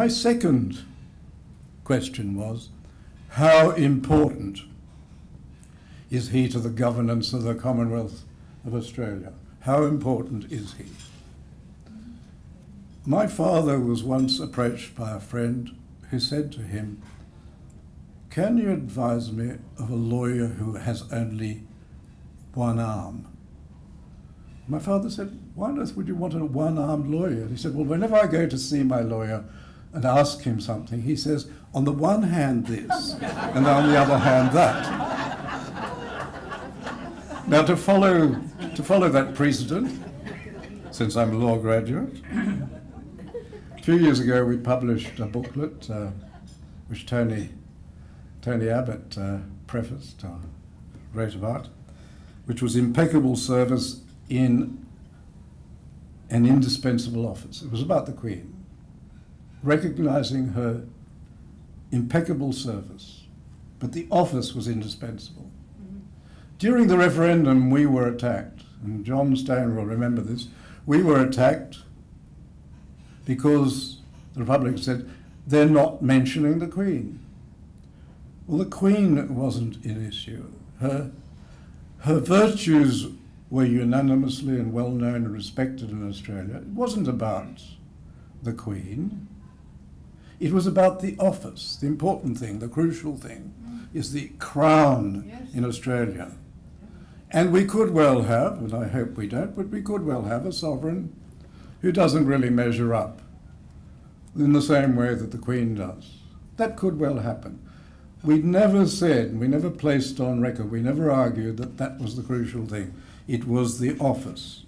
My second question was, how important is he to the governance of the Commonwealth of Australia? How important is he? My father was once approached by a friend who said to him, "Can you advise me of a lawyer who has only one arm?" My father said, "Why on earth would you want a one-armed lawyer?" He said, "Well, whenever I go to see my lawyer and ask him something, he says, on the one hand this, and on the other hand that." Now, to follow that precedent, since I'm a law graduate, a few years ago we published a booklet which Tony Abbott prefaced, or wrote about, which was Impeccable Service in an Indispensable Office. It was about the Queen, recognising her impeccable service, but the office was indispensable. During the referendum, we were attacked, and John Stone will remember this. We were attacked because the Republic said, they're not mentioning the Queen. Well, the Queen wasn't an issue. Her virtues were unanimously and well known and respected in Australia. It wasn't about the Queen. It was about the office. The important thing, the crucial thing, is the crown in Australia. And we could well have, and I hope we don't, but we could well have a sovereign who doesn't really measure up in the same way that the Queen does. That could well happen. We never said, we never placed on record, we never argued that that was the crucial thing. It was the office.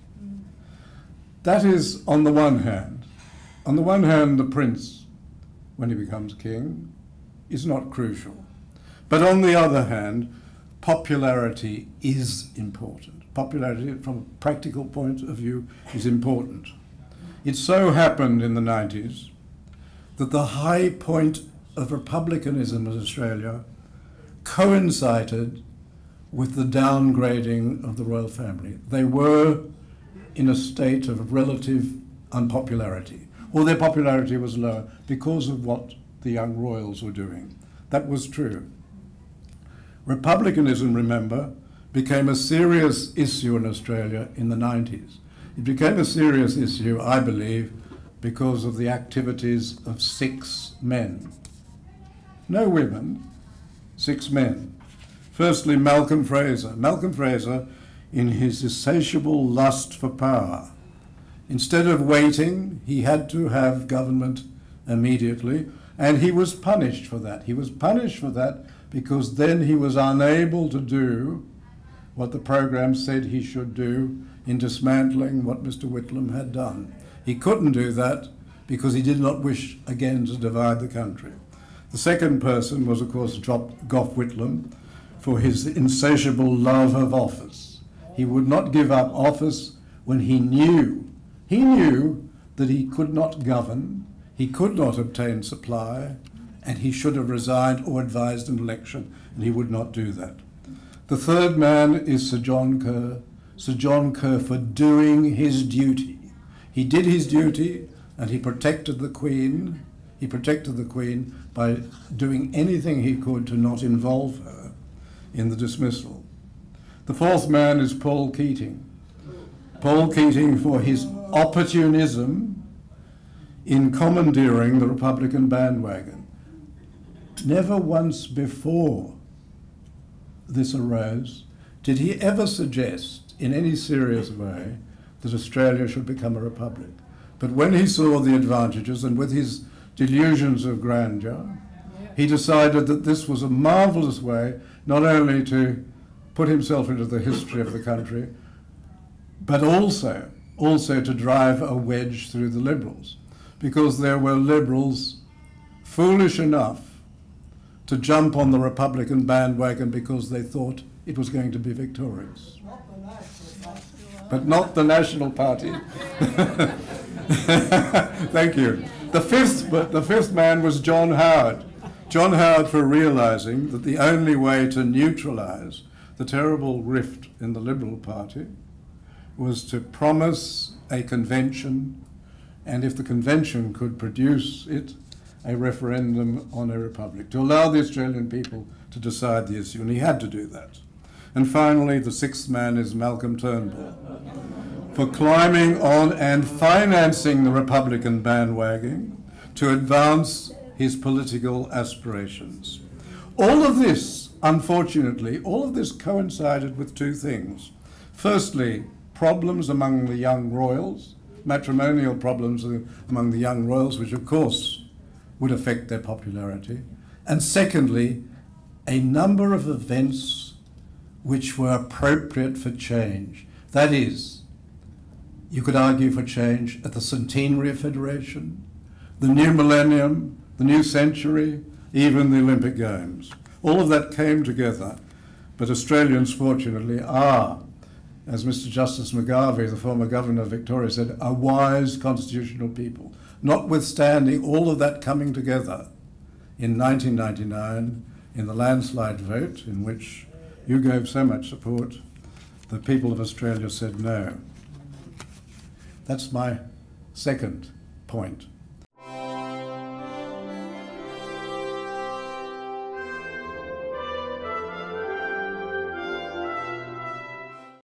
That is on the one hand. On the one hand, the prince, when he becomes king, is not crucial. But on the other hand, popularity is important. Popularity, from a practical point of view, is important. It so happened in the 90s that the high point of republicanism in Australia coincided with the downgrading of the royal family. They were in a state of relative unpopularity, or their popularity was lower because of what the young royals were doing. That was true. Republicanism, remember, became a serious issue in Australia in the 90s. It became a serious issue, I believe, because of the activities of 6 men. No women, 6 men. Firstly, Malcolm Fraser. Malcolm Fraser, in his insatiable lust for power, instead of waiting, he had to have government immediately, and he was punished for that. He was punished for that because then he was unable to do what the program said he should do in dismantling what Mr. Whitlam had done. He couldn't do that because he did not wish again to divide the country. The second person was, of course, Gough Whitlam, for his insatiable love of office. He would not give up office when he knew that he could not govern, he could not obtain supply, and he should have resigned or advised an election, and he would not do that. The third man is Sir John Kerr. Sir John Kerr, for doing his duty. He did his duty, and he protected the Queen. He protected the Queen by doing anything he could to not involve her in the dismissal. The fourth man is Paul Keating. Paul Keating, for his opportunism in commandeering the Republican bandwagon. Never once before this arose did he ever suggest in any serious way that Australia should become a republic. But when he saw the advantages, and with his delusions of grandeur, he decided that this was a marvellous way not only to put himself into the history of the country, but also to drive a wedge through the Liberals, because there were Liberals foolish enough to jump on the Republican bandwagon because they thought it was going to be victorious. But not the National Party. Thank you. The fifth man was John Howard. John Howard, for realising that the only way to neutralise the terrible rift in the Liberal Party was to promise a convention, and if the convention could produce it, a referendum on a republic, to allow the Australian people to decide the issue, and he had to do that. And finally, the sixth man is Malcolm Turnbull, for climbing on and financing the Republican bandwagon to advance his political aspirations. All of this, unfortunately, all of this coincided with two things. Firstly, problems among the young royals, matrimonial problems among the young royals, which of course would affect their popularity. And secondly, a number of events which were appropriate for change. That is, you could argue for change at the centenary of Federation, the new millennium, the new century, even the Olympic Games. All of that came together, but Australians, fortunately, are, as Mr. Justice McGarvey, the former governor of Victoria, said, a wise constitutional people. Notwithstanding all of that coming together in 1999, in the landslide vote, in which you gave so much support, the people of Australia said no. That's my second point.